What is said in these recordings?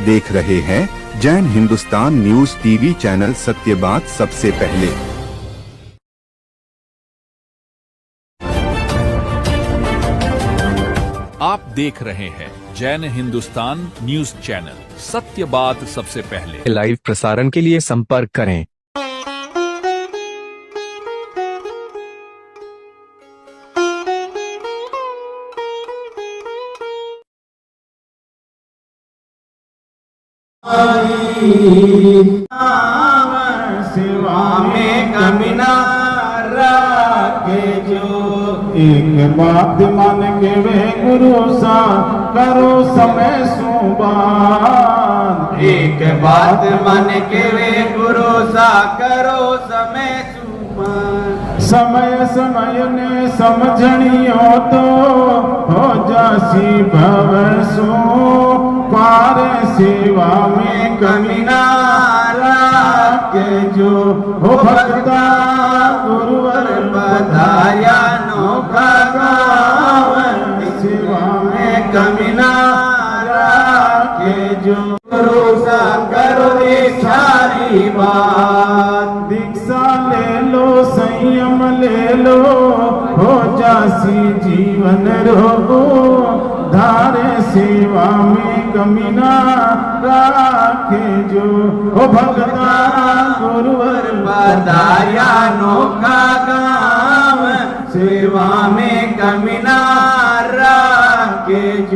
देख रहे हैं Jain Hindustan news TV channel. सत्य बात सबसे पहले। आप देख रहे हैं जैन हिंदुस्तान न्यूज चैनल। सत्य बात सबसे पहले। लाइव प्रसारण के लिए संपर्क करें। सेवा में कमी ना रखे जो, एक बात मान के वे गुरु सा करो समय सुबान। एक बात मान के वे गुरु सा करो समय सुबान। समय समय ने समझनियो तो हो जासी भवसो, पार सेवा में कमी ना रखे जो। हो भक्ता गुरुवर पधार्या नौका गावन, सेवा में कमी ना रखे जो। भरोसा करो ये सारी बात, दीक्षा ले लो संयम ले लो, हो जासी जीवन रोगो। धारे सेवा में कमी ना राखे जो। हो भगता गुरुवर पधार्या नौका गाँव, सेवा में कमी ना राखे जो।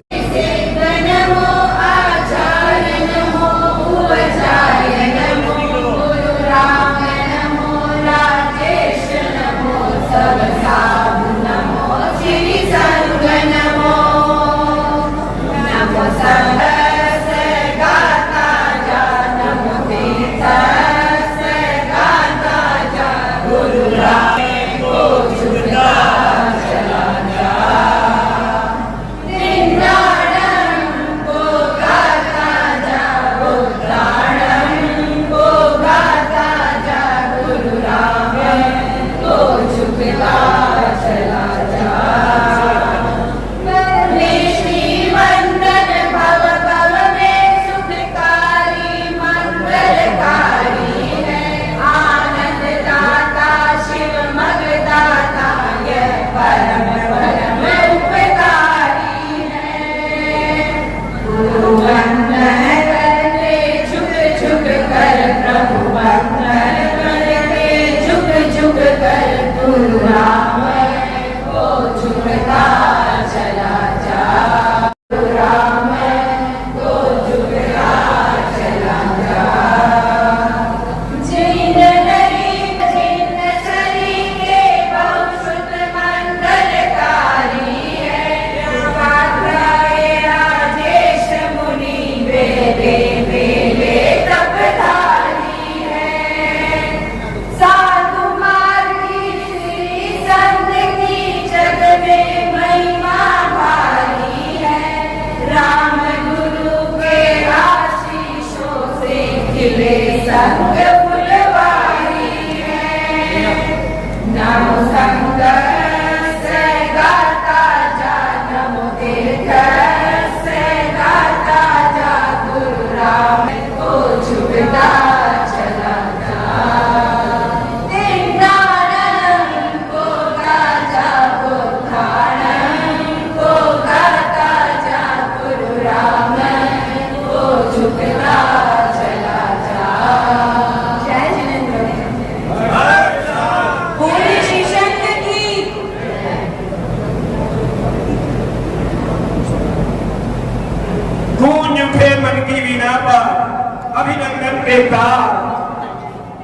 अभिनंदन के तार,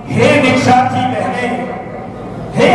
हे निशाची बहने, हे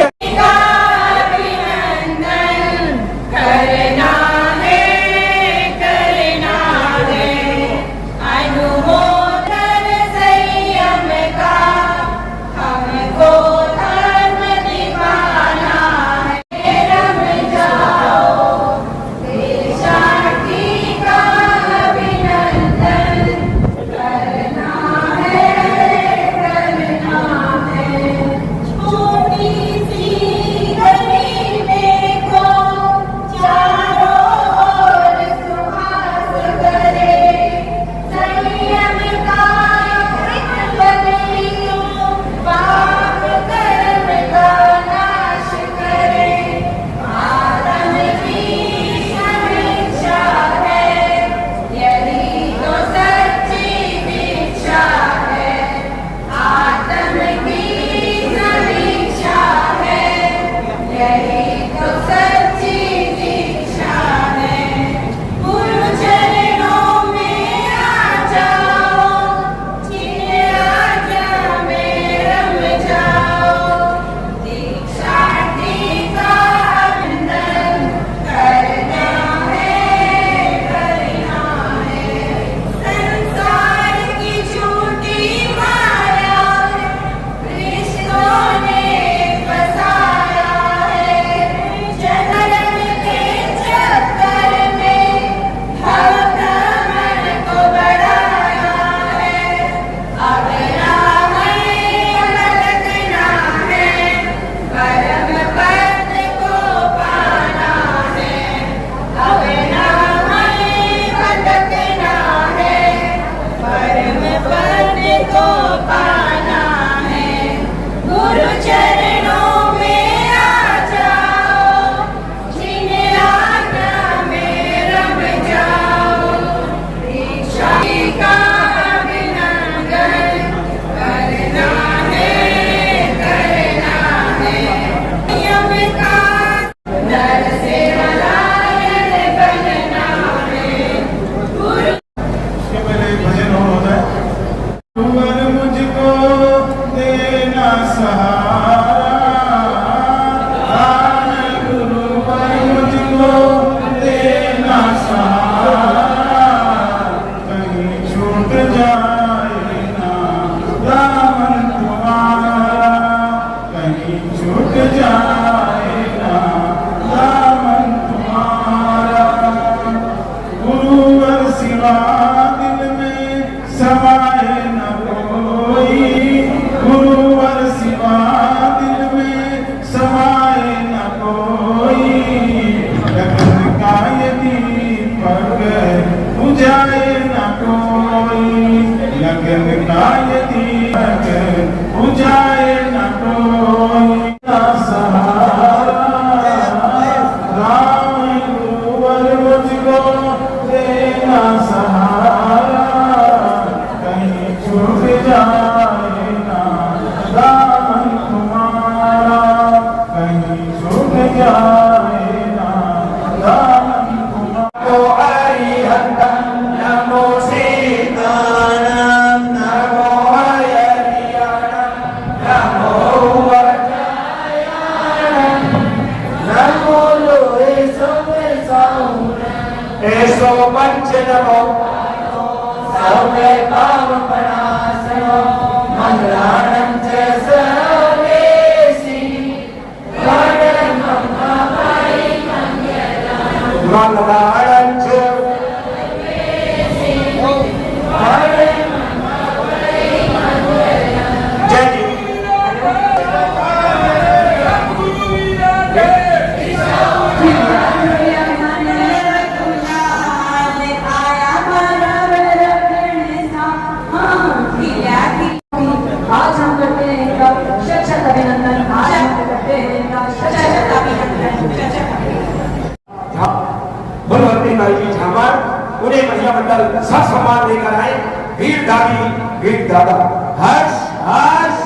जाए ना दामन तुम्हारा, गुरुवर सिवा दिल में समाए न कोई, गुरुवर सिवा दिल में समाए न कोई, लगन का ये दीपक बुझाए न कोई, लगन का ये दीपक बुझाए न कोई, ना सहारा राम गुरुवर मुझको देना सहारा, कहीं छूट जाए ना दामन तुम्हारा, कहीं छूट जाए ना दामन तुम्हारा। हरिहरन नमो सीताराम, नमो हरिहरन नमो वज्रयान, नमो लोहे सोमे साउन ऐसो पंच नमो सौमे पाव परासनो, मंगलानं च सर्वेसी वरदं मङ्गलमयि मंगलानि, मंगलानं च सर्वेसी वरदं मङ्गलमयि मंगलानि। जय जी। आज हम करते हैं इनका शत अभिनंदन, आज हम करते हैं इनका शत अभिनंदन। भगवती माई की झामर उन्हें महिला मंडल ससम्मान लेकर आए, वीर दादी वीर दादा हर्ष हर्ष,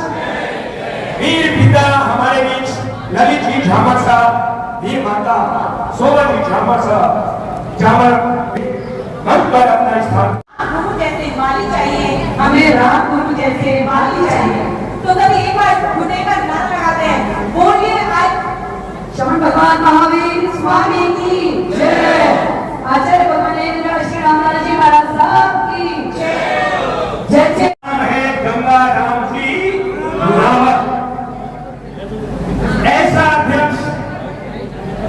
वीर पिता हमारे बीच ललित जी झामर साहब, वीर माता सोमन जी झामर साहब, झामर मंच पर अपना स्थान। गुरु जैसे माली चाहिए हमें, राम गुरु जैसे माली चाहिए। तो तभी एक बार घुटने पर नारा लगाते हैं, बोलिए आज श्रवण भगवान महावीर स्वामी की जय, आचार्य भगवान श्री रामदास जी महाराज साहब की जय। जय जय है गंगा राम की मुहावत, ऐसा अध्यक्ष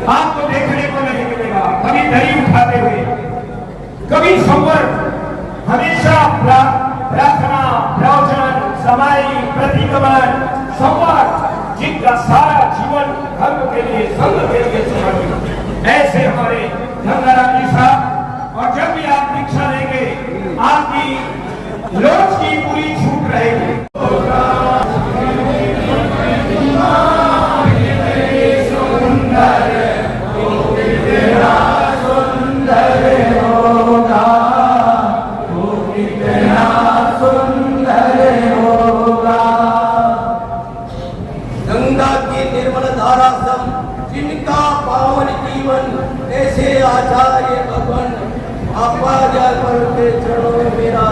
आपको देखने को नहीं मिलेगा। कभी दरी उठाते हुए, कभी संवर्ग, हमेशा प्रार्थना प्रवचन समाई प्रतिगमन संवाद, जिनका सारा जीवन धर्म के लिए संघ के लिए समर्पित, ऐसे हमारे गंगाराम जी साहब। और जब भी आप दीक्षा लेंगे आपकी लोच की पूरी छूट रहेगी। गंगा की निर्मल धारा सम जिनका पावन जीवन, ऐसे आचार्य भगवान आचार्य पर के चरणों में मेरा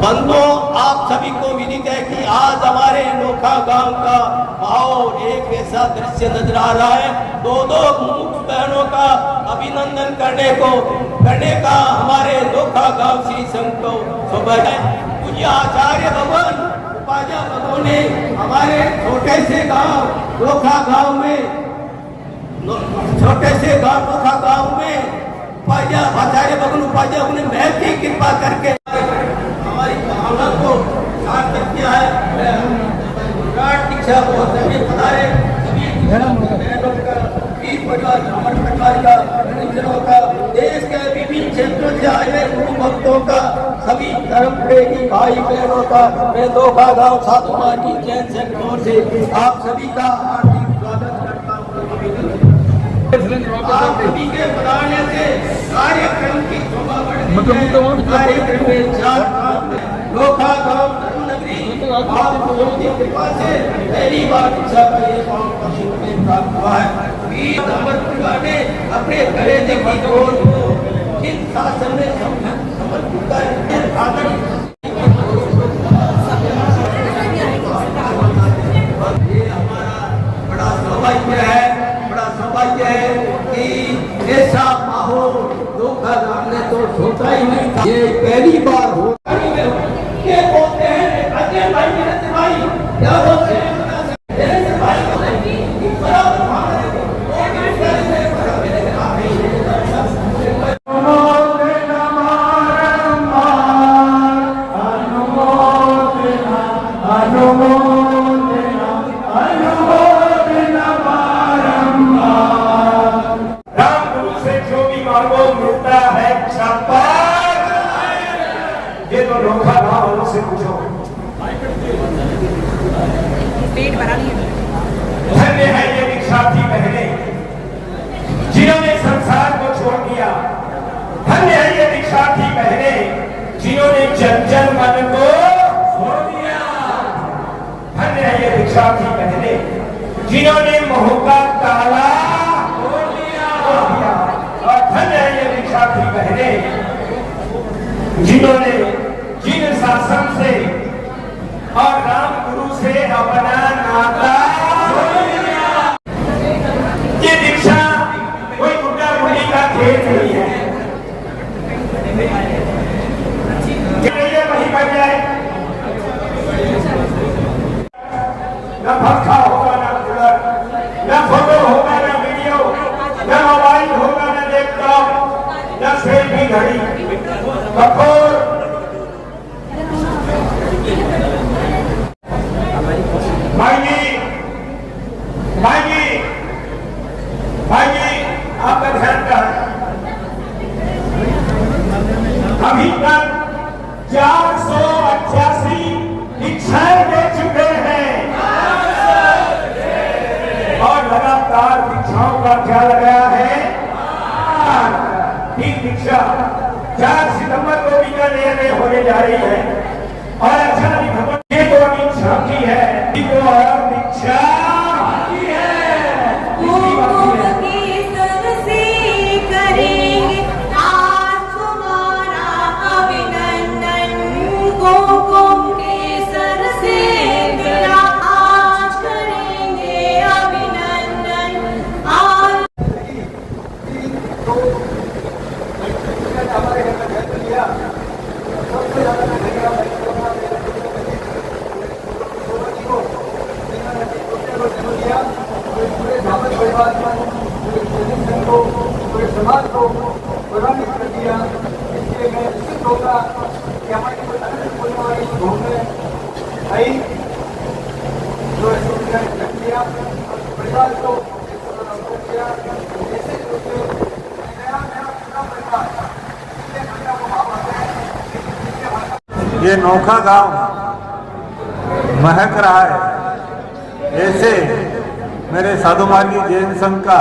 बंदों, आप सभी को विदित है कि आज हमारे नोखा गांव का माहौल एक ऐसा दृश्य नजर आ रहा है। दो मुक्त बहनों का अभिनंदन करने का हमारे नोखा गांव श्री संघ को सौभाग्य है। मुझे आचार्य भगवान उपाध्याय भगवान ने हमारे छोटे से गांव नोखा गांव में, छोटे से गांव नोखा गांव में आचार्य भगवान उपाध्याय ने महल की कृपा करके हमारी भावना को सार्थक किया है। दीक्षा बहुत सभी पधारे, सभी बहनों का, वीर परिवार ब्राह्मण परिवार का, परिजनों का, देश के विभिन्न क्षेत्रों से आए हुए गुरु भक्तों का, सभी धर्म प्रेमी भाई बहनों का मैं नोखा गांव साधु की जैन संघ की ओर से आप सभी का हार्दिक स्वागत करता हूँ। आप सभी के पधारने से कार्यक्रम की शोभा बढ़ती है। कार्यक्रम में नोखा गांव नगरी आपको की कृपा से पहली बार दीक्षा का ये पावन में प्राप्त हुआ है। वीर दामर परिवार ने अपने कलेजे की डोर को जिन शासन में समर्पित कर आदर ये हमारा बड़ा सौभाग्य है कि ऐसा माहौल नोखा गांव ने तो सोचा ही नहीं था। ये पहली बार हो ये बोलते हैं अजय भाई भाई धन्य है ये दीक्षार्थी बहनें जिन्होंने संसार को छोड़ दिया। धन्य है ये दीक्षार्थी बहनें जिन्होंने जन जन मन को छोड़ दिया। धन्य है ये दीक्षार्थी बहनें जिन्होंने मोह का ताला तोड़ दिया। और धन्य है ये दीक्षार्थी बहनें जिन्होंने जिन शासन से और राम गुरु से अपना नाता जोड़ लिया। ये दीक्षा कोई गुड्डा गुड्डी का खेल नहीं है। ये वही बन जाए, न पंखा होगा, न कूलर, न फोटो होगा, न वीडियो, न मोबाइल होगा, न लैपटॉप, न सेल्फी घड़ी। कठोर भाई आपका ध्यान रहे, अभी तक 488 दीक्षाएं दे चुके हैं और लगातार दीक्षाओं का क्या लगाया है। 3 दीक्षा 4 सितंबर को बीकानेर में होने जा रही है और आचार्य भगवान ये तो दीक्षा की है, तो और दीक्षा की है। समाज को प्रभावित कर दिया। इसलिए मैं निश्चित होगा कि हमारी होने वाली भूमि में आई जो रख दिया परिवार को किया। ऐसे ये नोखा गांव महक रहा है। ऐसे मेरे साधुमार्गी जैन संघ का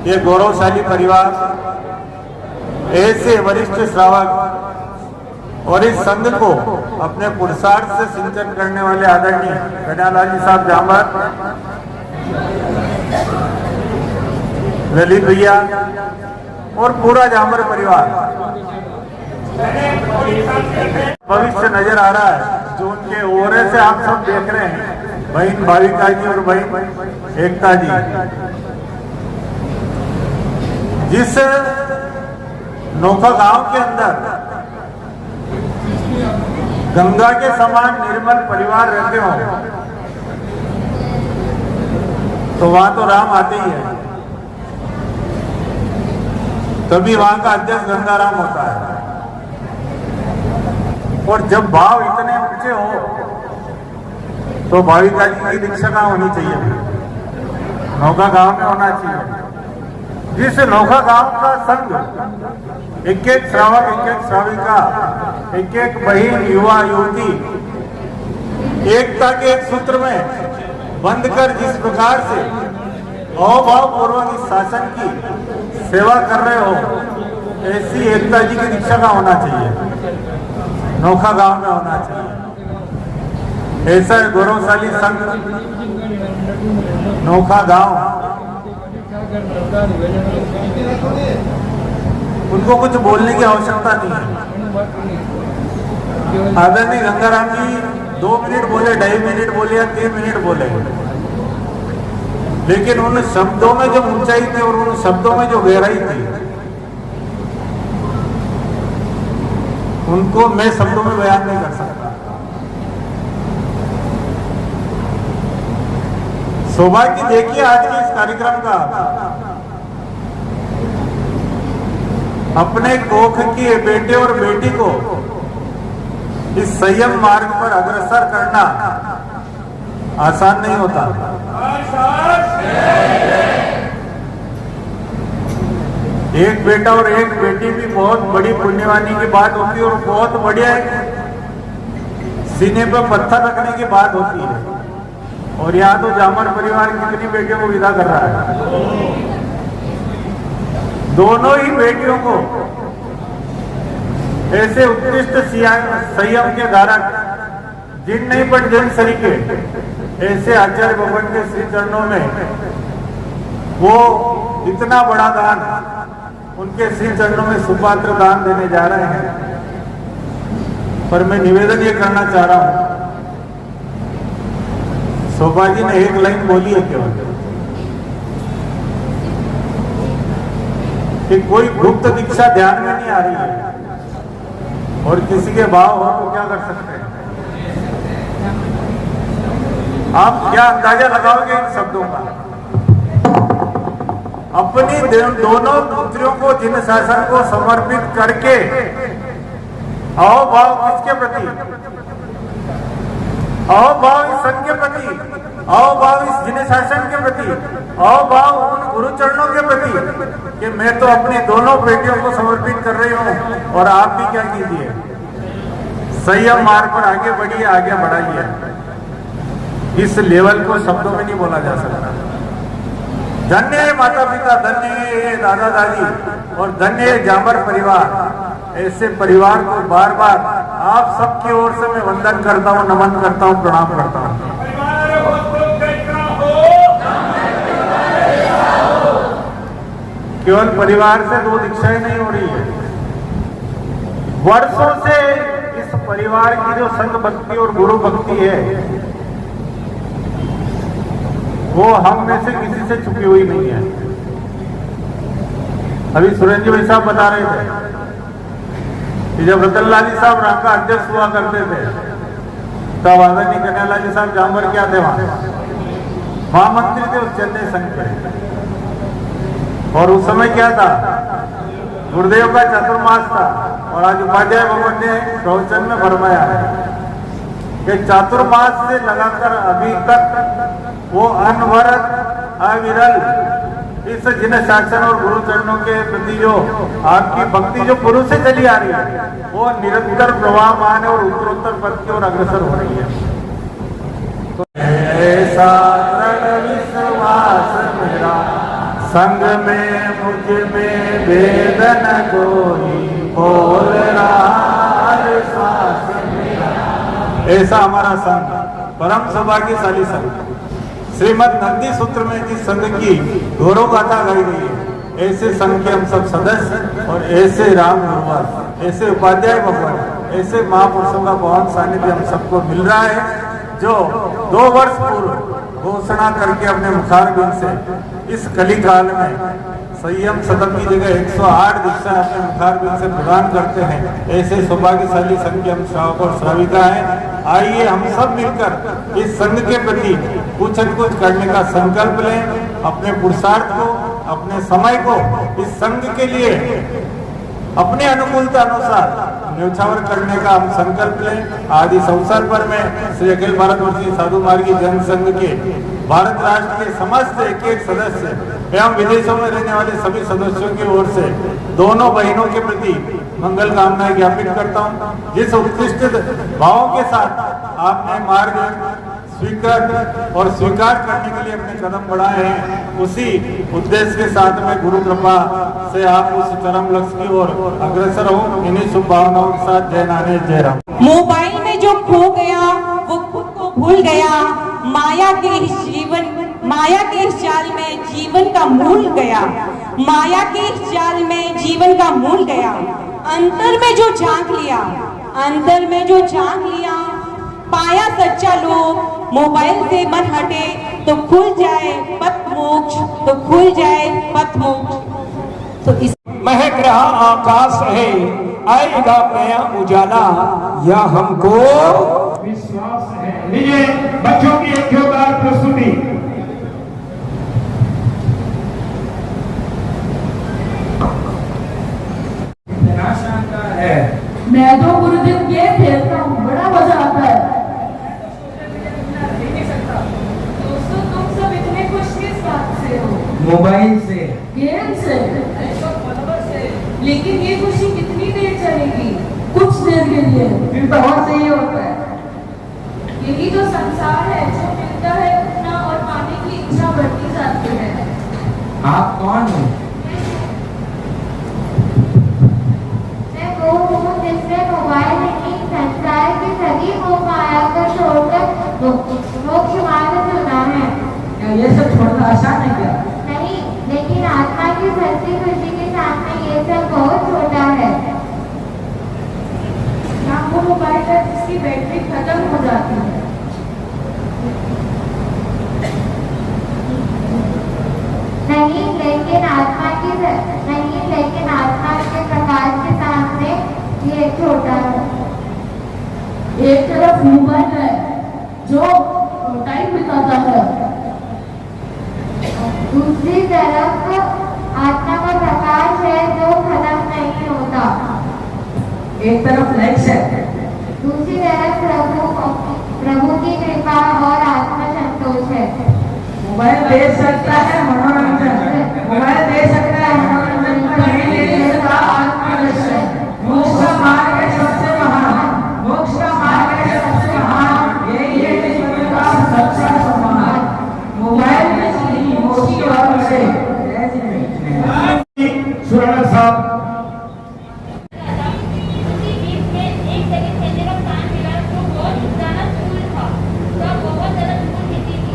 ये गौरवशाली परिवार, ऐसे वरिष्ठ श्रावक और इस संघ को अपने पुरुषार्थ से सिंचन करने वाले आदरणीय कन्हैयालाल जी साहब जामर, ललित भैया और पूरा जामर परिवार भविष्य नजर आ रहा है जो उनके ओरे से आप सब देख रहे हैं। बहन भाविका जी और बहन एकता जी, जिस नोखा गांव के अंदर गंगा के समान निर्मल परिवार रहते हो तो वहां तो राम आते ही है, तभी वहां का अध्यक्ष गंगाराम होता है। और जब भाव इतने ऊंचे हो तो भाविका जी की दीक्षा कहाँ होनी चाहिए? नोखा गांव में होना चाहिए। जिस नोखा गांव का संघ एक एक श्रावक, एक एक श्राविका, एक एक बहन, युवा युवती एकता के एक सूत्र में बंध कर जिस प्रकार से अभाव पूर्वक इस शासन की सेवा कर रहे हो, ऐसी एकता जी की दीक्षा का होना चाहिए, नोखा गांव में होना चाहिए। ऐसा गौरवशाली संघ नोखा गांव, उनको कुछ बोलने की आवश्यकता नहीं है। आदरणीय गंगाराम जी 2 मिनट बोले, 2.5 मिनट बोले या 3 मिनट बोले, लेकिन उन शब्दों में जो ऊंचाई थी और उन शब्दों में जो गहराई थी, उनको मैं शब्दों में बयान नहीं कर सकता। सौभाग्य देखिए आज के इस कार्यक्रम का, अपने कोख की बेटे और बेटी को इस संयम मार्ग पर अग्रसर करना आसान नहीं होता। एक बेटा और एक बेटी भी बहुत बड़ी पुण्यवानी की बात होती है और बहुत बढ़िया सीने पर पत्थर रखने की बात होती है। और यहाँ तो जामर परिवार कितनी बेटियों को विदा कर रहा है। दोनों ही बेटियों को ऐसे उत्कृष्ट संयम के धारक जिन नहीं पर जन सरीके ऐसे आचार्य भगवान के श्री चरणों में वो इतना बड़ा दान उनके श्री चरणों में सुपात्र दान देने जा रहे हैं। पर मैं निवेदन ये करना चाह रहा हूं, शोभा जी ने एक लाइन बोली है केवल कि कोई गुप्त दीक्षा ध्यान में नहीं आ रही है और किसी के भाव हो तो क्या कर सकते हैं। आप क्या अंदाजा लगाओगे इन शब्दों का। अपनी दोनों पुत्रियों को जिन शासन को समर्पित करके आओ भाव किसके प्रति, आओ भाव इस संघ के प्रति, आओ भाव इस जिन शासन के प्रति, आओ भाव उन गुरु चरणों के प्रति कि मैं तो अपनी दोनों बेटियों को समर्पित कर रही हूं और आप भी क्या कीजिए, संयम मार्ग पर आगे बढ़िए, आगे बढ़ाइए। इस लेवल को शब्दों में नहीं बोला जा सकता। धन्य है माता पिता, धन्य है दादा दादी और धन्य है जामर परिवार। ऐसे परिवार को बार बार आप सबकी ओर से मैं वंदन करता हूँ, नमन करता हूँ, प्रणाम करता हूँ। केवल परिवार से दो दीक्षाएं नहीं हो रही है, वर्षों से इस परिवार की जो संघ भक्ति और गुरु भक्ति है वो हम में से किसी से छुपी हुई नहीं है। अभी सुरेंद्र भाई साहब बता रहे थे कि जब रतनलाल जी साहब राम का अध्यक्ष हुआ करते थे तब आदरणीय कन्हैयालाल जी साहब जामर क्या थे, वहां महामंत्री थे उस चेन्नई संघ के। और उस समय क्या था, गुरुदेव का चातुर्मास था और आज उपाध्याय भगवान ने प्रवचन में फरमाया है कि चातुर्मास से लगाकर अभी तक वो अनवरत अविरल इस जिन शासन और गुरु चरणों के प्रति जो आपकी भक्ति जो पुरुष से चली आ रही है वो निरंतर प्रवाहमान है और उत्तरोत्तर पद की ओर अग्रसर हो रही है। तो ऐसा दृढ़ विश्वास मेरा संग में मुझ में वेदन कोई बोल रहा, ऐसा हमारा संघ परम सौभाग्यशाली संघ। श्रीमद नंदी सूत्र में जिस संघ की गौरव गाथा गाई गई है, ऐसे संघ के हम सब सदस्य और ऐसे राम गुरुवार, ऐसे उपाध्याय भगवान, ऐसे महापुरुषों का बहुत सानिध्य हम सबको मिल रहा है जो 2 वर्ष पूर्व घोषणा करके अपने मुखारबिंद से इस कलिकाल में संयम सदन की जगह 108 दीक्षा अपने मुखारबिंद से प्रदान करते हैं। ऐसे सौभाग्यशाली संघ के हम श्रावक और श्राविका हैं। आइए हम सब मिलकर इस संघ के प्रति कुछ न कुछ करने का संकल्प लें, अपने पुरुषार्थ को, अपने समय को इस संघ के लिए अपने अनुकूलता अनुसार न्यौछावर करने का हम संकल्प लें। आज इस अवसर पर मैं श्री अखिल भारतवर्षीय साधु मार्गी जन संघ के भारत राष्ट्र के समस्त एक सदस्य एवं विदेशों में रहने वाले सभी सदस्यों की ओर से दोनों बहनों के प्रति मंगल कामनाएं ज्ञापित करता हूं। जिस उत्कृष्ट भावों के साथ आपने मार्ग और स्वीकार करने के लिए अपने कदम बढ़ाए हैं, उसी उद्देश्य के साथ में गुरु कृपा से आप उस चरम लक्ष्य की ओर अग्रसर हो। इन्हीं शुभ भावनाओं के साथ जय नाने जय राम। मोबाइल में जो खो गया वो खुद को भूल गया, माया के इस जाल में जीवन का मूल गया, माया के इस जाल में जीवन का मूल गया। अंतर में जो झांक लिया पाया सच्चा लोग, मोबाइल से मन हटे तो खुल जाए पथ मोक्ष, तो इस महक रहा आकाश है, आएगा नया उजाला, यह हमको विश्वास है। लीजिए बच्चों की एक जोरदार प्रस्तुति। मैं तो गुरुदेव गेम खेलता हूँ, बड़ा मजा आता है। दोस्तों तुम सब इतने खुश किस बात से हो? मोबाइल से, गेम से, लेकिन ये खुशी कितनी देर चलेगी? कुछ देर के लिए, फिर तो और सही होता है। यही तो संसार है, जो मिलता है आप कौन हैं? मैं वो हूँ जिसने मोबाइल नहीं संसार की सभी मोह माया को छोड़कर मोक्ष मार्ग चुना है। क्या ये सब छोड़ना आसान है क्या? नहीं, लेकिन आत्मा की सच्ची खुशी के सामने ये सब बहुत छोटा है। क्या वो मोबाइल है जिसकी बैटरी खत्म हो जाती है? नहीं, लेकिन आत्मा के प्रकाश के सामने ये छोटा है। एक तरफ मोबाइल है जो टाइम बिताता है, दूसरी तरफ आत्मा का प्रकाश है जो खत्म नहीं होता। एक तरफ लाइक्स है, दूसरी तरफ प्रभु की कृपा और आत्मा संतोष है। मोबाइल दे सकता है मनोरंजन, मोबाइल दे सकता है मनोरंजन पर नहीं दे सकता आत्मदर्शन। मोक्ष का मार्ग है सबसे महान, मोक्ष का मार्ग है सबसे महान, यही है जीवन का सबसे सम्मान। मोबाइल में नहीं, मोक्ष की ओर से। सुरनर साहब उसी बीच में एक सेकंड खेलने का टाइम मिला तो बहुत ज्यादा स्कूल था, तो बहुत ज्यादा स्कूल खेती थी।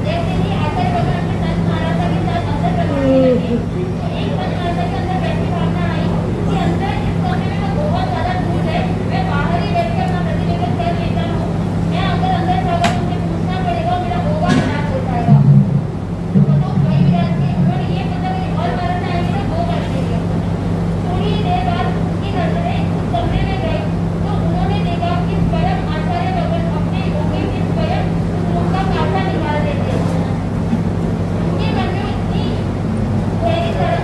जैसे ही आकर बगल में दस महाराजा के साथ अंदर करवाने लगे, तो एक दस महाराजा के अंदर कैसी भावना आई कि अंदर इस कमरे में तो बहुत ज्यादा धूल है, मैं बाहर ही बैठकर अपना प्रतिनिधित्व कर लेता हूँ। मैं अगर अंदर जाकर मुझे पूछना पड़ेगा मेरा होगा खराब हो जाएगा। तो भाई विराज के उन्होंने ये पता कि और महाराजा आएंगे तो वो कर देंगे। थोड़ी देर बाद उनकी नजरें उस कमरे में गई तो उन्होंने देखा कि स्वयं आचार्य भगत अपने योगी में स्वयं उस रूम का कांटा निकाल देते। उनके मन में इतनी गहरी तरह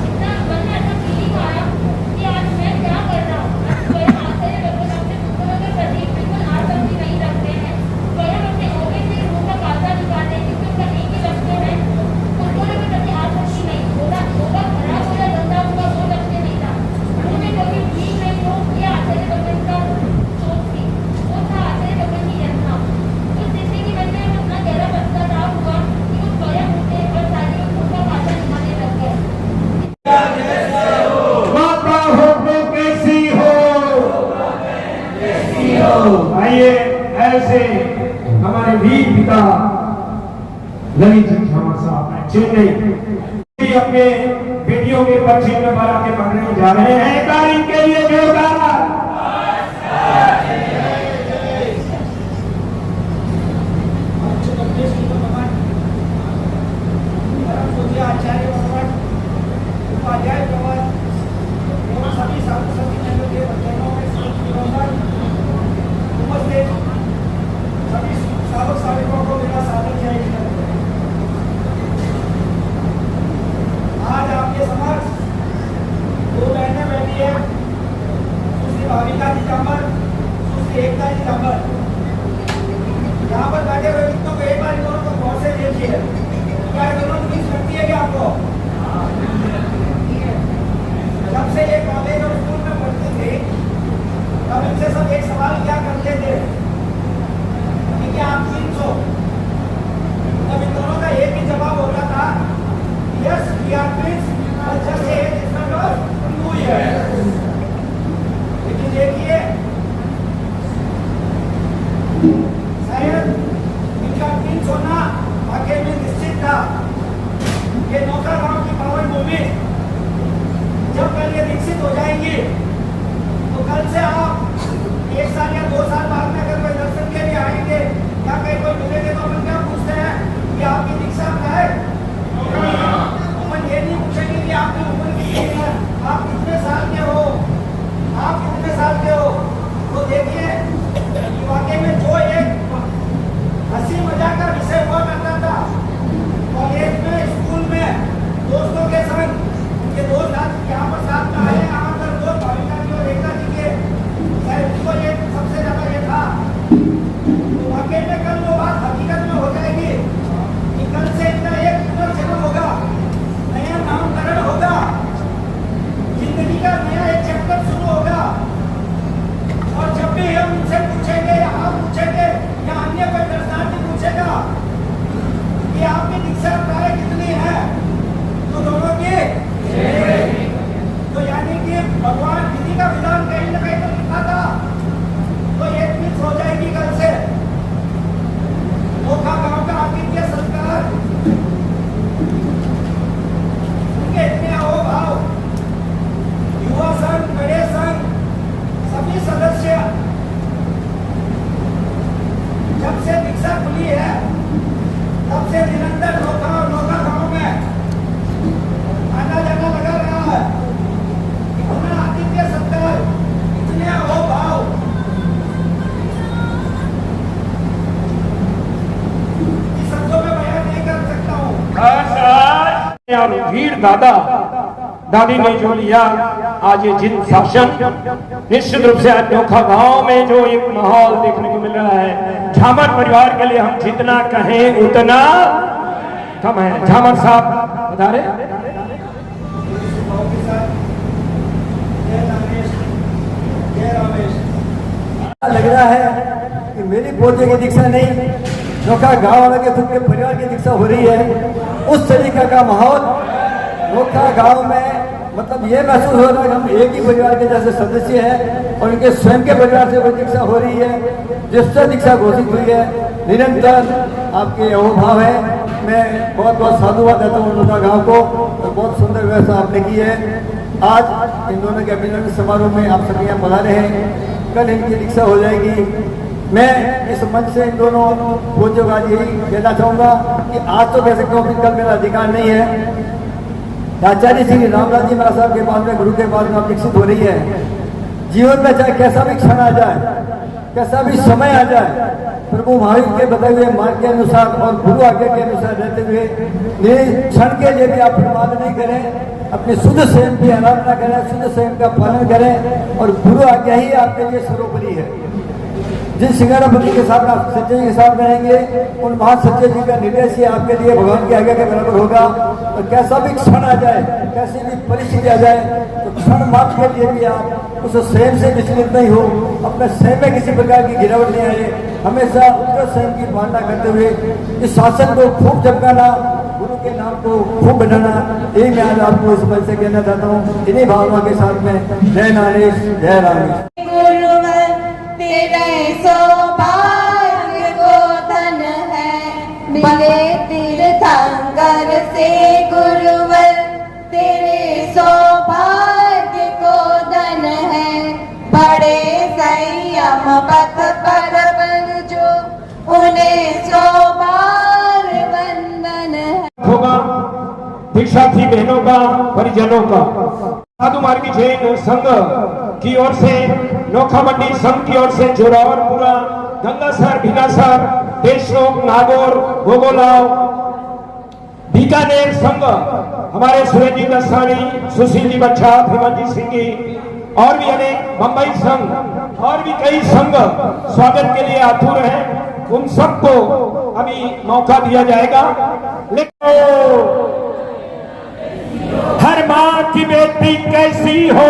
इतना मन में ऐसा फीलिंग आया कि आज मैं क्या कर रहा हूँ। स्वयं आचार्य भगत अपने पुस्तकों के प्रति बिल्कुल आसक्ति नहीं रखते हैं, स्वयं अपने योगी से रूम का कांटा निकाल देते क्योंकि उनका एक ही लक्ष्य है, पुस्तकों के प्रति आसक्ति नहीं। होगा खराब हो या गंदा होगा वो लक्ष्य नहीं था। उन्होंने कभी ठीक नहीं हो ये आचार्य भगत का सोच थी, वो था आचार्य भगत की यत्ना। उस स्थिति की वजह से उतना गहरा पश्चाताप हुआ कि वो स्वयं उठे और सारी रूम का कांटा निकालने लग गए। माता हो तो कैसी हो, आइए ऐसे हमारे वीर पिता ललित झंझावा साहब हैं चेन्नई अपने बेटियों के पर चिन्ह बना के पकड़ने जा रहे हैं। तारीफ के लिए जोरदार। आचार्य भगवान उपाध्याय भगवान एवं सभी साधु संत के बच्चों में उपस्थित सभी साधु साधकों को मेरा सादर जय हिंद। आज आपके समक्ष दो बहनें बैठी है, सुश्री भाविका जी चंबर, सुश्री एकता जी चंबर। यहाँ पर बैठे हुए मित्रों को एक बार इन दोनों को गौर से देखिए, क्या ये दोनों मिस लगती है क्या आपको? जब से ये कॉलेज और स्कूल में पढ़ती थी तब इनसे सब एक सवाल क्या करते थे कि क्या आप 300? तब इन दोनों का एक ही जवाब होता था, yes we are twins, but just a different of 2 years। लेकिन देखिए शायद इनका 300 होना वाकई में निश्चित था। ये नौका गांव की पावन भूमि जब कल ये विकसित हो जाएंगी तो कल से आप 1 साल या 2 साल बाद में अगर कोई दर्शन के लिए आएंगे या कहीं कोई मिलेंगे तो अपन क्या पूछते हैं कि आपकी दीक्षा क्या है? अपन ये नहीं पूछेंगे कि आपकी उम्र कितनी है, आप कितने साल के हो, आप कितने साल के हो। तो देखिए कि वाकई में जो एक हंसी मजाक का विषय हुआ करता था कॉलेज में, स्कूल में, दोस्तों के संग, ये दोस्त आज यहाँ पर साथ में आए, यहाँ पर दोस्त भाविका जी और एकता जी के, शायद उनको ये सबसे ज्यादा ये था जब से दीक्षा खुली है तब से निरंतर नौका और नौका गांव में आना जाना लगा रहा है। इतना आतिथ्य सत्कार, इतने अहोभाव, इस शब्दों में बयान नहीं कर सकता हूँ। और वीर दादा दादी ने जो लिया आज ये जिन शासन, निश्चित रूप से अनोखा गांव में जो एक माहौल देखने को मिल रहा है, झामर परिवार के लिए हम जितना कहें उतना कम है। झामर साहब बता रहे लग रहा है कि मेरी पोते की दीक्षा नहीं, नोखा गांव वाले के खुद के परिवार की दीक्षा हो रही है। उस तरीका का माहौल नोखा गांव में, मतलब ये महसूस हो रहा है कि हम एक ही परिवार के जैसे सदस्य हैं और उनके स्वयं के परिवार से वो दीक्षा हो रही है, जिससे दीक्षा घोषित हुई है। निरंतर आपके अहोभाव है। मैं बहुत बहुत साधुवाद देता हूँ नोखा गाँव को, और बहुत सुंदर व्यवस्था आपने की है। आज इन दोनों के अभिनंदन समारोह में आप सभी यहाँ पधारे हैं, कल इनकी दीक्षा हो जाएगी। मैं इस मंच से इन दोनों पूज्यों का यही कहना चाहूँगा कि आज तो कह सकता हूँ कि कल मेरा अधिकार नहीं है। आचार्य श्री रामदास जी महाराज साहब के बाद में, गुरु के बाद में विकसित हो रही है। जीवन में चाहे कैसा भी क्षण आ जाए, कैसा भी समय आ जाए, प्रभु महावीर के बताए हुए मार्ग के अनुसार और गुरु आज्ञा के अनुसार रहते हुए क्षण के लिए भी आप प्रमाद नहीं करें, अपने शुद्ध संयम की आराधना करें, शुद्ध संयम का पालन करें, और गुरु आज्ञा ही आपके लिए सर्वोपरि है। जिन सिंगारापति के साथ आप सच्चे जी के साथ रहेंगे, उन महान सच्चे जी का निर्देश ही आपके लिए भगवान की आज्ञा के बराबर होगा। और कैसा भी क्षण आ जाए, कैसी भी परिस्थिति आ जाए, तो क्षण मात्र के लिए भी आप उस स्वयं से विचलित नहीं हो, अपने स्वयं में किसी प्रकार की गिरावट नहीं आए, हमेशा उत्तर स्वयं की पालना करते हुए इस शासन को खूब जमकाना, गुरु के नाम को खूब बनाना, यही मैं आज आपको इस मंच से कहना चाहता हूँ। इन्हीं भावनाओं के साथ में जय नारेश, जय रामेश। तेरे सौभाग्य को धन है, मिले तीर्थंकर से गुरुवर। तेरे सौभाग्य को धन है, बड़े संयम पथ पर बल जो, उन्हें सौभार वंदन है। होगा दीक्षार्थी बहनों का, परिजनों का, साधु मार्गी जैन संघ की ओर से, नोखा मंडी संघ की ओर से, जोरावरपुरा, गंगासर, भिनासर, देशनोक, नागौर, गोगोलाव, बीकानेर संघ, हमारे सुरेश जी दसानी, सुशील जी बच्चा, हेमंत जी सिंह और भी अनेक, बंबई संघ और भी कई संघ स्वागत के लिए आतुर हैं। उन सबको अभी मौका दिया जाएगा। लेकिन हर माँ की बेटी कैसी हो,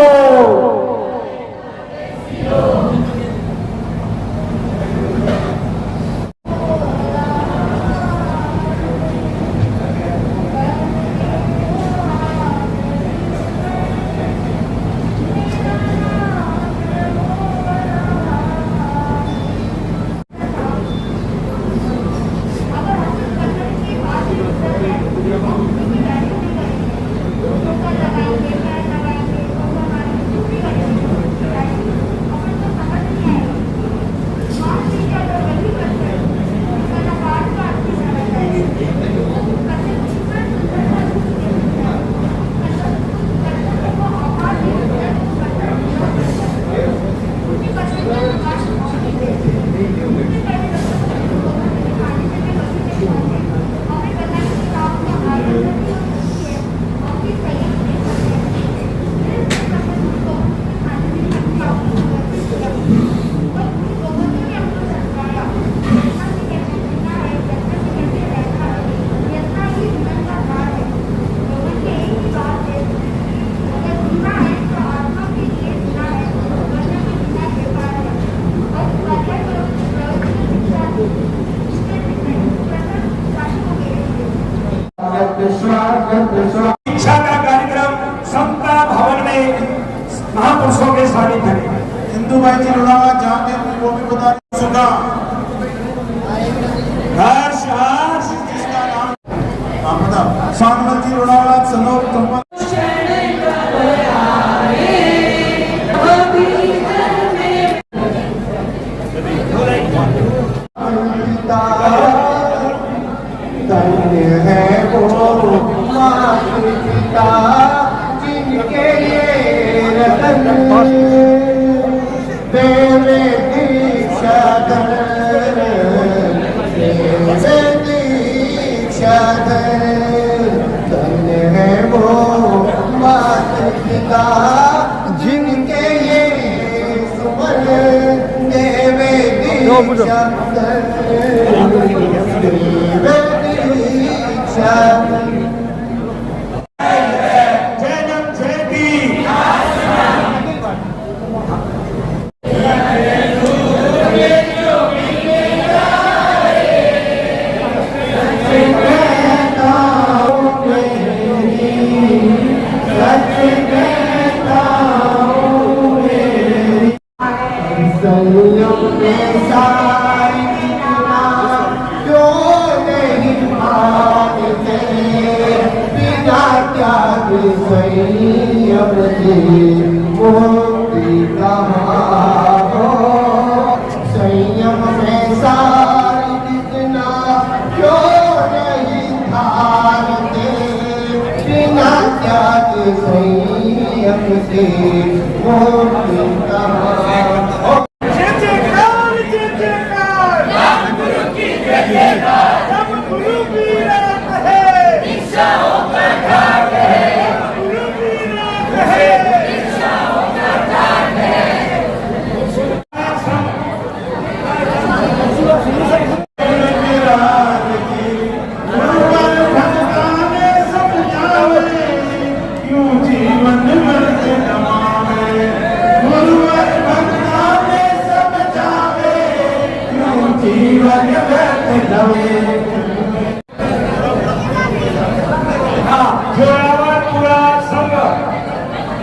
दीक्षा का कार्यक्रम समता भवन में महापुरुषों के सानिध्य में। हिंदू भाई जी लोनावा जहाँ थे वो भी बता सुना। हर्ष हर्ष जिसका नाम सानमल जी लोनावा सनोर कंपन अभी पिता धन्य है वो माता पिता जिनके ये रतन देवे दीक्षा धर देवे दीक्षा धर धन्य है वो माता पिता जिनके ये सुमन देवे दीक्षा धर देवे दीक्षा जन्म जयंती संयम में सारी जितना क्यों नहीं धारते बिना त्याग संयम से मोक्ति कहाँ जय जयकार राम गुरु की जय राम गुरु की रात है दीक्षा होकर ठाक है गुरु की रात है दीक्षा होकर ठाक है जोरावर पूरा संघ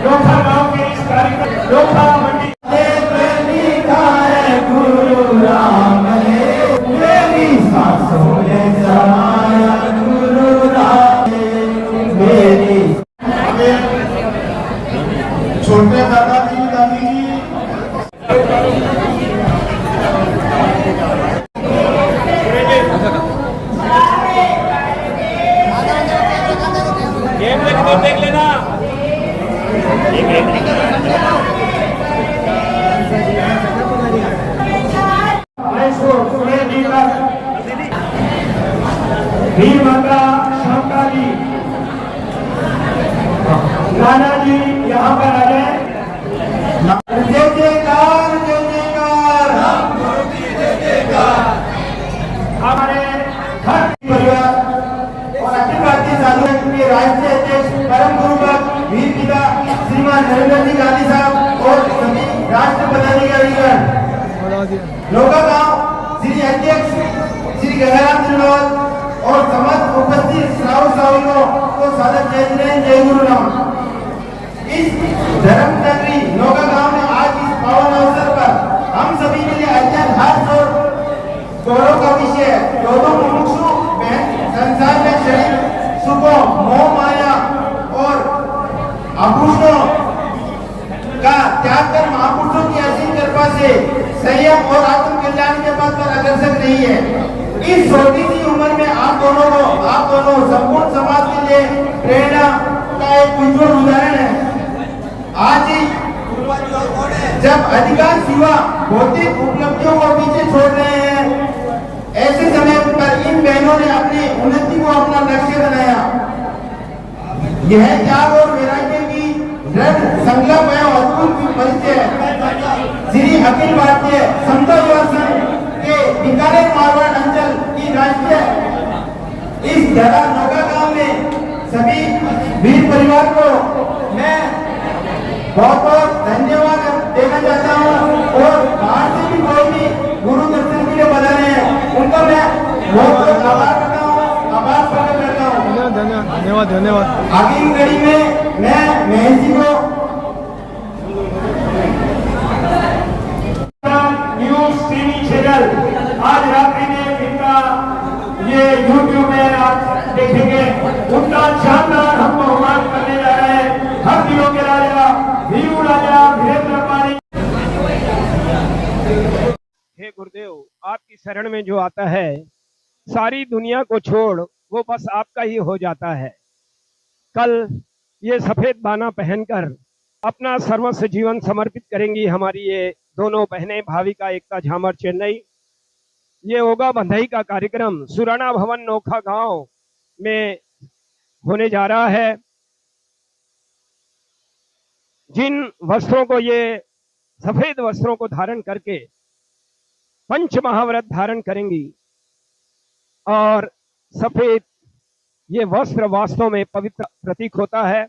लोथा गांव के इस कार्यक्रम लोथा मंडी गुरु राम मेरी सांसों ने समाया गुरु राम मेरी छोटे दादाजी दादी जी देख लेना वीर माता शांता जी नाना जी यहाँ पर आ जाए जय जयकार जय जयकार राम गुरु की जय जयकार हमारे हर परिवार और अखिल भारतीय साधु संघ के राष्ट्रीय अध्यक्ष परम गुरुभक्त वीर पिता श्रीमान नरेंद्र जी गांधी साहब और सभी राष्ट्र पदाधिकारीगण लोका गांव श्री अध्यक्ष श्री गंगाराम श्रीनिवास और समस्त उपस्थित श्रावक श्राविकों को सादर जय जय जय गुरु राम। इस धर्म नगरी नौका गांव में आज इस पावन अवसर पर हम सभी के लिए अत्यंत हर्ष और गौरव का विषय है। दोनों मुमुक्षु संसार में शरीर सुखों मोह माया और आभूषणों का त्याग कर महापुरुषों की असीम कृपा से संयम और आत्म कल्याण के पथ पर अग्रसर रही है। इस छोटी सी उम्र में आप दोनों संपूर्ण समाज के लिए प्रेरणा का एक उज्जवल उदाहरण है। आज ही जब अधिकांश युवा भौतिक उपलब्धियों को पीछे छोड़ रहे हैं, ऐसे समय पर इन बहनों ने अपनी उन्नति को अपना लक्ष्य बनाया। यह त्याग और वैराग्य की दृढ़ संकल्प है और अद्भुत परिचय श्री अखिल भारतीय समता युवा संघ के बीकानेर मारवाड़ अंचल की राष्ट्रीय इस धरा नौका गांव में सभी वीर परिवार को मैं बहुत बहुत धन्यवाद देना चाहता हूँ और बाहर से भी कोई भी गुरु दर्शन के लिए बता रहे हैं उनका मैं बहुत बहुत आभार करता हूँ, आभार प्रकट करता हूँ। धन्यवाद धन्यवाद। आगे की कड़ी में मैं महेश जी को न्यूज टीवी चैनल आज रात्रि में इनका ये यूट्यूब में आप देखेंगे। उनका शानदार हम बहुमान करने जा रहे हैं। हर दिनों के राजा वीरू राजा वीरेंद्र पानी। गुरुदेव, आपकी शरण में जो आता है सारी दुनिया को छोड़ वो बस आपका ही हो जाता है। कल ये सफेद बाना पहनकर अपना सर्वस्व जीवन समर्पित करेंगी हमारी ये दोनों बहनें, भाविका एकता झामर चेन्नई। ये ओगा बंधई का कार्यक्रम सुराना भवन नोखा गांव में होने जा रहा है। जिन वस्त्रों को, ये सफेद वस्त्रों को धारण करके पंच महाव्रत धारण करेंगी और सफेद ये वस्त्र वास्तव में पवित्र प्रतीक होता है।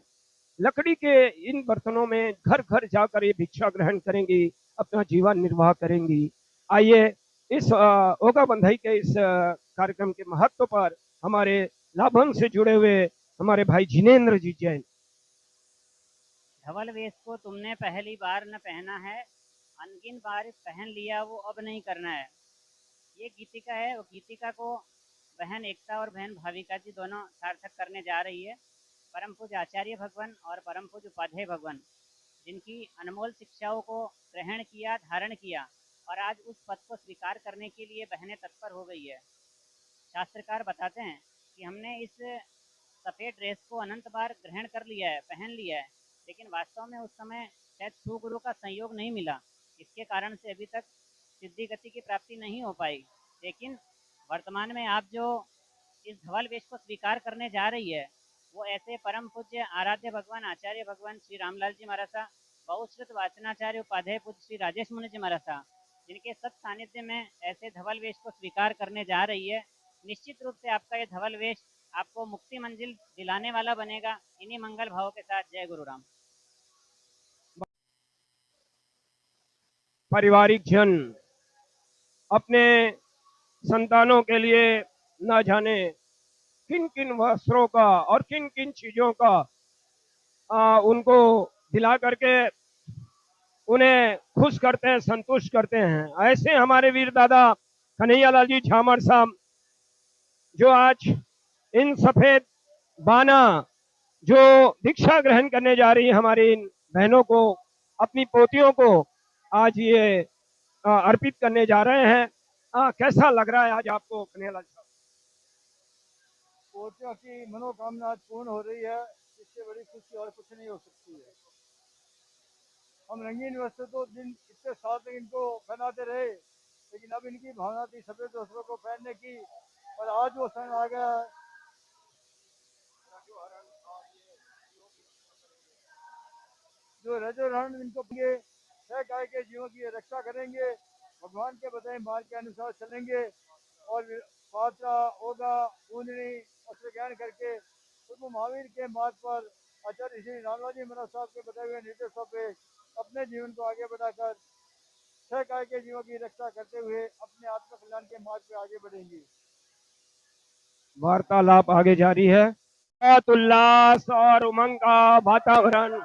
लकड़ी के इन बर्तनों में घर घर जाकर ये भिक्षा ग्रहण करेंगी, अपना जीवन निर्वाह करेंगी। आइए इस ओगा बंधई के इस कार्यक्रम के महत्व पर हमारे लाभन से जुड़े हुए हमारे भाई जिनेंद्र जी जैन। धवल वेश को तुमने पहली बार न पहना है, अनगिन बार पहन लिया वो अब नहीं करना है। ये गीतिका है, वो गीतिका को बहन एकता और बहन भाविका जी दोनों सार्थक करने जा रही है। परम पूज्य आचार्य भगवान और परम पूज्य उपाध्याय भगवान, जिनकी अनमोल शिक्षाओं को ग्रहण किया, धारण किया और आज उस पद को स्वीकार करने के लिए बहनें तत्पर हो गई है। शास्त्रकार बताते हैं कि हमने इस सफ़ेद ड्रेस को अनंत बार ग्रहण कर लिया है, पहन लिया है, लेकिन वास्तव में उस समय शायद सुगुरु का संयोग नहीं मिला। इसके कारण से अभी तक सिद्धि गति की प्राप्ति नहीं हो पाई। लेकिन वर्तमान में आप जो इस धवल वेश को स्वीकार करने जा रही है, वो ऐसे परम पूज्य आराध्य भगवान आचार्य भगवान श्री रामलाल जी महाराज, बहुश्रुत वाचनाचार्य उपाध्याय पूज्य श्री राजेश मुनि जी महाराज, जिनके सत सानिध्य में ऐसे धवल वेश को स्वीकार करने जा रही है। निश्चित रूप से आपका ये धवल वेश आपको मुक्ति मंजिल दिलाने वाला बनेगा। इन्हीं मंगल भाव के साथ जय गुरु राम। पारिवारिक जन अपने संतानों के लिए न जाने किन किन वस्त्रों का और किन किन चीजों का उनको दिला करके उन्हें खुश करते हैं, संतुष्ट करते हैं। ऐसे हमारे वीर दादा कन्हैयालाल जी झामर साहब, जो आज इन सफेद बाना जो दीक्षा ग्रहण करने जा रही है हमारी इन बहनों को, अपनी पोतियों को आज ये अर्पित करने जा रहे हैं। कैसा लग रहा है आज आपको कन्हैयालाल साहब? पोतियों की मनोकामना पूर्ण हो रही है, इससे बड़ी खुशी और कुछ नहीं हो सकती है। हम रंगीन वस्त्र तो दिन इतने साल तक इनको पहनाते रहे, लेकिन अब इनकी भावना थी सफेद वस्त्रों को पहनने की, और आज वो समय आ गया है। जो रजोहरण इनको छह गाय के जीवों की रक्षा करेंगे, भगवान के बताए मार्ग के अनुसार चलेंगे और पात्रा ओगा ऊंदनी अस्त्र ज्ञान करके पूर्व महावीर के मार्ग पर आचार्य श्री रामलाल जी महाराज साहब के बताए हुए निर्देशों पे अपने जीवन को आगे बढ़ाकर छह गाय के जीवों की रक्षा करते हुए अपने आत्म कल्याण के मार्ग पे आगे बढ़ेंगे। वार्तालाप आगे जारी है। उल्लास और उमंग का वातावरण।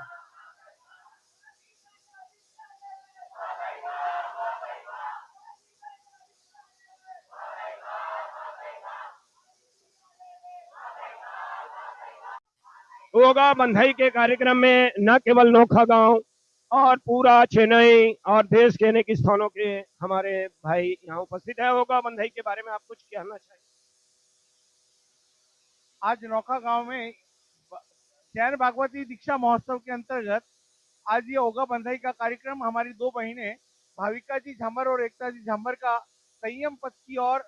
ओगा बंधई के कार्यक्रम में न केवल नोखा गांव और पूरा चेन्नई और देश के अनेक स्थानों के हमारे भाई यहाँ उपस्थित है। ओगा बंधई के बारे में आप कुछ कहना चाहिए? आज नोखा गांव में जैन भागवती दीक्षा महोत्सव के अंतर्गत आज ये ओगा बंधई का कार्यक्रम हमारी दो बहनें भाविका जी झामर और एकता जी झामर का संयम पथ की ओर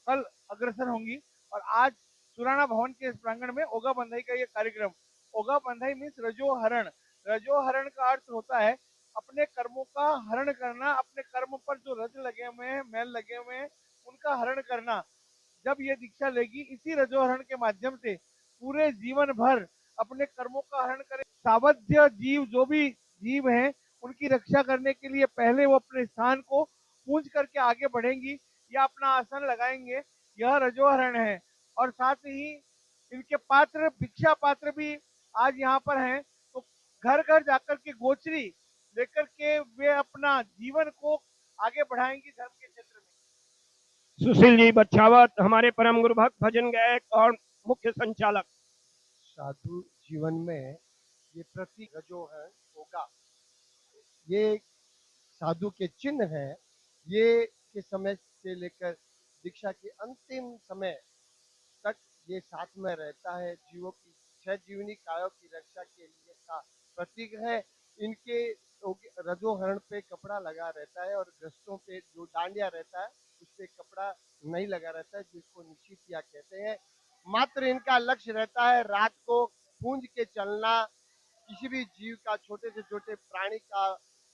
कल अग्रसर होंगी। और आज सुराना भवन के इस प्रांगण में ओगा बंधई का ये कार्यक्रम, ओगा बंधई मीन्स रजोहरण। रजोहरण का अर्थ होता है अपने कर्मों का हरण करना, अपने कर्म पर जो रज लगे हुए हैं, मैल लगे हुए हैं, उनका हरण करना। जब ये दीक्षा लेगी, इसी रजोहरण के माध्यम से पूरे जीवन भर अपने कर्मों का हरण करे। सावध्य जीव जो भी जीव हैं, उनकी रक्षा करने के लिए पहले वो अपने स्थान को पूज करके आगे बढ़ेंगी या अपना आसन लगाएंगे, यह रजोहरण है। और साथ ही इनके पात्र, भिक्षा पात्र भी आज यहाँ पर हैं, तो घर घर जाकर के गोचरी लेकर के वे अपना जीवन को आगे बढ़ाएंगी धर्म के क्षेत्र में। सुशील जी बच्चावत हमारे परम गुरु भक्त, भजन गायक और मुख्य संचालक। साधु जीवन में ये प्रतीक जो है ओगा, ये साधु के चिन्ह है। ये के समय से लेकर दीक्षा के अंतिम समय तक ये साथ में रहता है। जीवों की छह जीवनी कायों की रक्षा के लिए का प्रतीक है। इनके रजोहरण पे कपड़ा लगा रहता है और ग्रस्तों पे जो डांडिया रहता है उस पे कपड़ा नहीं लगा रहता है, जिसको निशितिया कहते हैं। मात्र इनका लक्ष्य रहता है रात को पूंज के चलना, किसी भी जीव का, छोटे से छोटे प्राणी का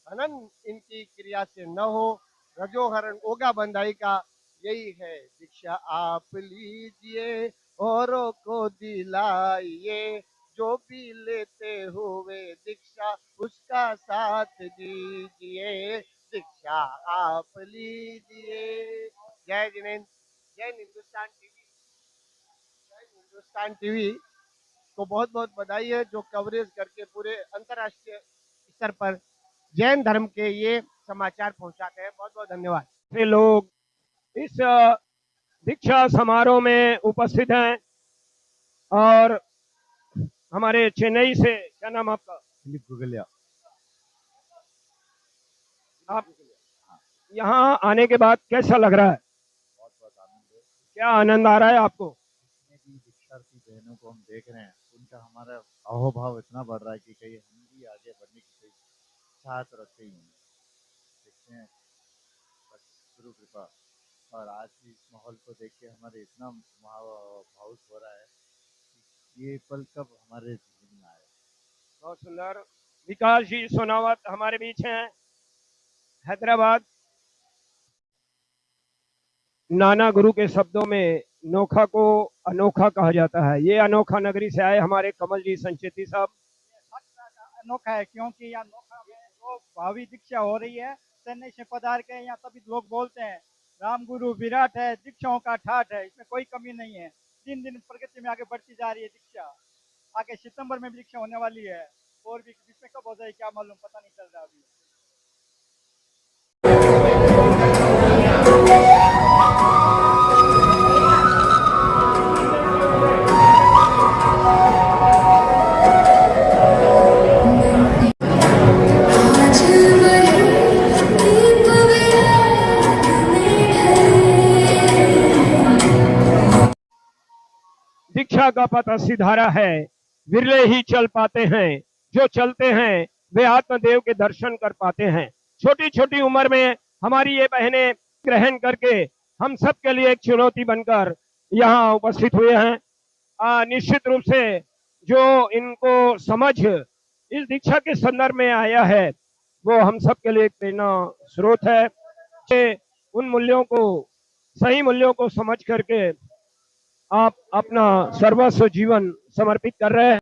हनन इनकी क्रिया से न हो। रजोहरण ओगा बंधाई का यही है। दीक्षा आप लीजिए औरों को दिलाइए, जो भी लेते हुए दीक्षा उसका साथ दीजिए। दीक्षा आप लीजिए। जय जिनेन्द्र, जय हिंदुस्तान टीवी। जय हिंदुस्तान टीवी को बहुत बहुत बधाई है जो कवरेज करके पूरे अंतर्राष्ट्रीय स्तर पर जैन धर्म के ये समाचार पहुंचाते हैं। बहुत बहुत धन्यवाद। से लोग इस दीक्षा समारोह में उपस्थित हैं और हमारे चेन्नई से, क्या नाम आपका? दिलीप गुगलिया। आप यहाँ आने के बाद कैसा लग रहा है? बहुत बहुत आनंद है। क्या आनंद आ रहा है आपको? जितने भी दीक्षार्थी बहनों को हम देख रहे हैं, उनका हमारा अहोभाव इतना बढ़ रहा है कि कहीं हम भी आगे बढ़ने की कोई चाहत रखते ही नहीं। देखते हैं बस गुरु कृपा। और आज भी इस माहौल को देख के हमारे इतना भावुक हो रहा है कि ये पल कब हमारे जीवन में आए। बहुत सुंदर। विकास जी सोनावत हमारे बीच हैं, हैदराबाद। नाना गुरु के शब्दों में नोखा को अनोखा कहा जाता है। ये अनोखा नगरी से आए हमारे कमल जी संचेती साहब। अनोखा है क्योंकि यहाँ नोखा में जो भावी दीक्षा हो रही है, चेन्नई से पधार के यहाँ सभी लोग बोलते हैं राम गुरु विराट है, दीक्षाओं का ठाठ है, इसमें कोई कमी नहीं है। दिन दिन प्रगति में आगे बढ़ती जा रही है दीक्षा। आगे सितंबर में भी दीक्षा होने वाली है और भी इसमें कब हो जाए क्या मालूम, पता नहीं चल रहा अभी। दीक्षा का पथ सिधारा है, विरले ही चल पाते हैं, जो चलते हैं वे आत्मदेव के दर्शन कर पाते हैं। छोटी छोटी उम्र में हमारी ये बहनें ग्रहण करके हम सब के लिए एक चुनौती बनकर यहाँ उपस्थित हुए हैं। निश्चित रूप से जो इनको समझ इस दीक्षा के संदर्भ में आया है वो हम सब के लिए एक प्रेरणा स्रोत है। उन मूल्यों को, सही मूल्यों को समझ करके आप अपना सर्वस्व जीवन समर्पित कर रहे हैं।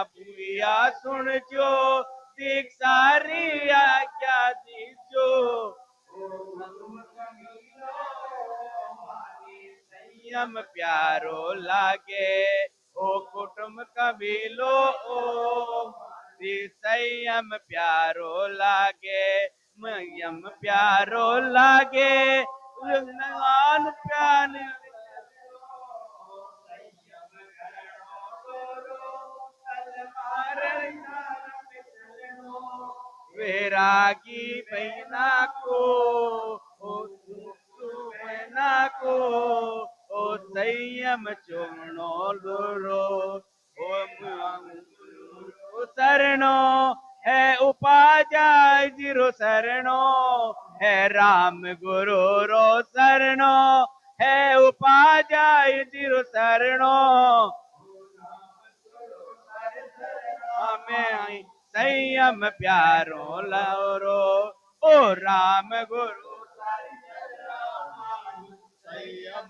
भूया सुन जो दीक्षा री आज्ञा दीजो संयम प्यारो लागे ओ कुटुंब कबीलो ओ संयम प्यारो लागे संयम प्यारो लागे ज्ञान प्यान वैरागी बहना को बहना को ओ संयम चुनो लुरो ओ शरणो है उपाध्याय जीरो शरणो है राम गुरु रो शरणो है उपाध्याय जीरो शरणो हमें संयम प्यारो लारो ओ राम गुरु संयम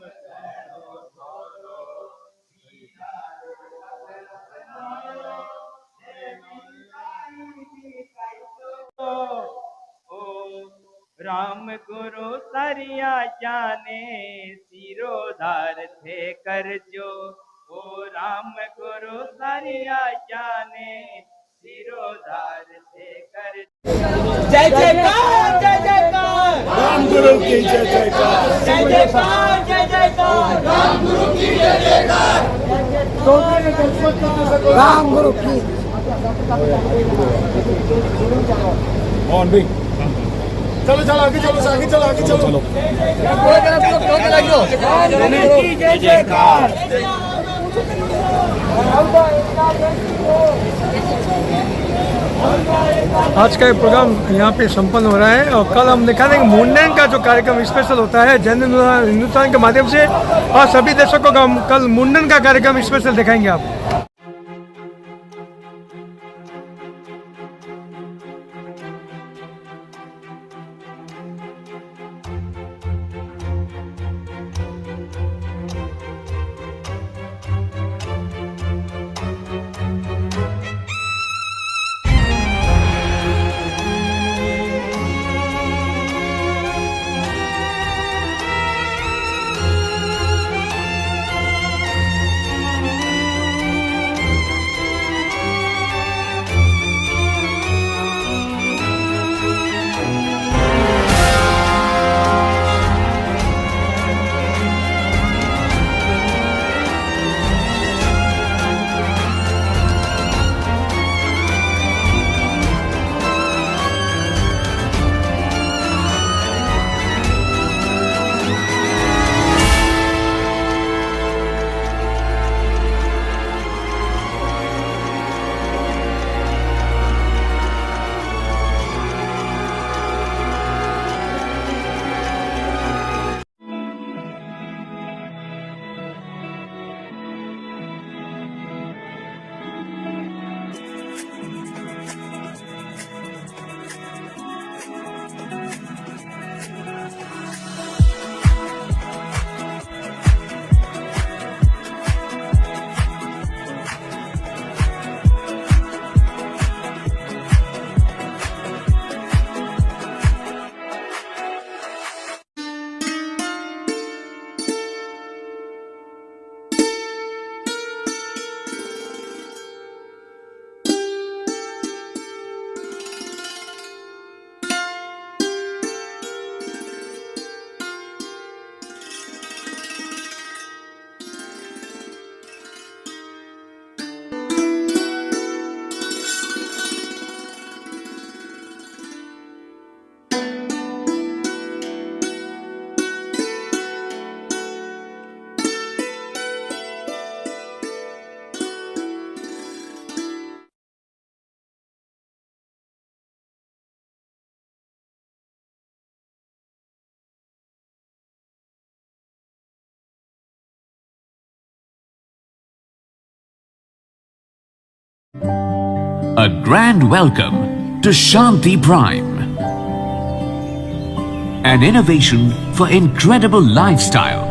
राम गुरु सरिया जाने सिरोधार थे कर जो ओ राम गुरु सरिया जाने सिरोधार थे कर जय जयकार जय जयकार राम गुरु की जय जयकार जय जयकार जय जयकार राम गुरु की जय जयकार राम गुरु की मोहन भाई चलो चलो आगे चलो आगे चलो आगे चलो जय जयकार आज का ये प्रोग्राम यहाँ पे संपन्न हो रहा है और कल हम दिखाएंगे मुंडन का जो कार्यक्रम स्पेशल होता है जन हिंदुस्तान के माध्यम से और सभी दर्शकों को हम कल मुंडन का कार्यक्रम स्पेशल दिखाएंगे आप। A grand welcome to Shanti Prime, an innovation for incredible lifestyle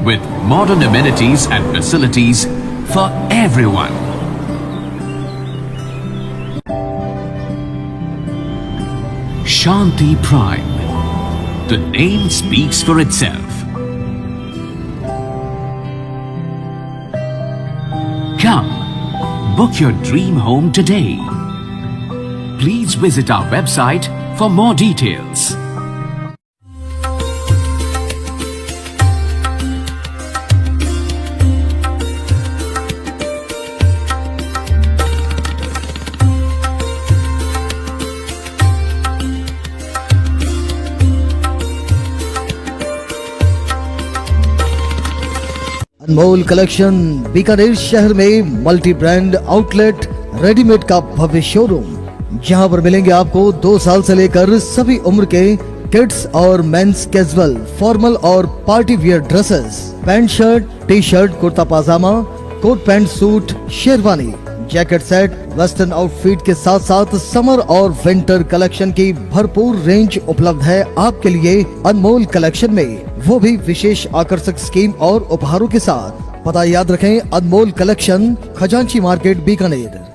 with modern amenities and facilities for everyone. Shanti Prime. The name speaks for itself. Come, book your dream home today. Please visit our website for more details. Anmol collection Bikaner शहर में multi brand outlet readymade का भव्य showroom, जहां पर मिलेंगे आपको 2 साल से लेकर सभी उम्र के किड्स और मेंस कैजुअल, फॉर्मल और party wear dresses, pant shirt, T shirt, kurta pajama, coat pant suit, sherwani, jacket set, western outfit के साथ साथ समर और विंटर कलेक्शन की भरपूर रेंज उपलब्ध है आपके लिए अनमोल कलेक्शन में, वो भी विशेष आकर्षक स्कीम और उपहारों के साथ। पता याद रखें, अनमोल कलेक्शन, खजांची मार्केट, बीकानेर।